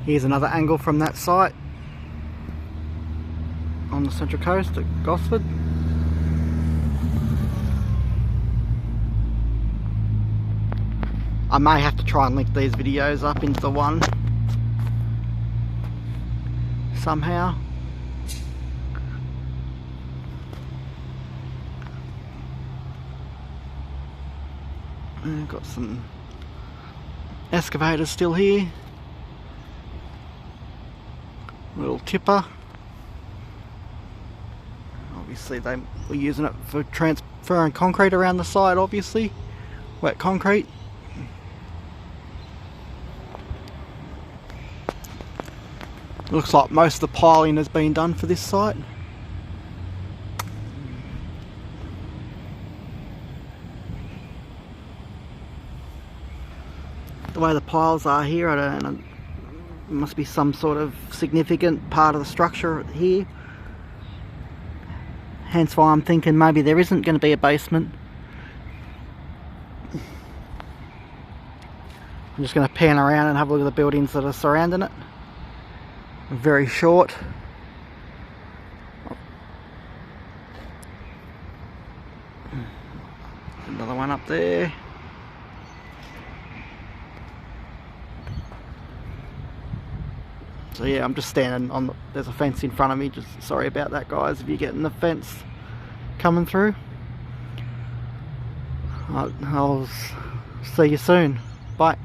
Here's another angle from that site on the Central Coast at Gosford. I may have to try and link these videos up into the one somehow. And got some excavators still here. Little tipper. Obviously they were using it for transferring concrete around the site, obviously. Wet concrete. Looks like most of the piling has been done for this site. The way the piles are here, I don't know, it must be some sort of significant part of the structure here. Hence why I'm thinking maybe there isn't going to be a basement. I'm just going to pan around and have a look at the buildings that are surrounding it. Very short. Another one up there. So yeah, I'm just standing on there's a fence in front of me. Just sorry about that, guys, if you're getting the fence coming through. I'll see you soon. Bye.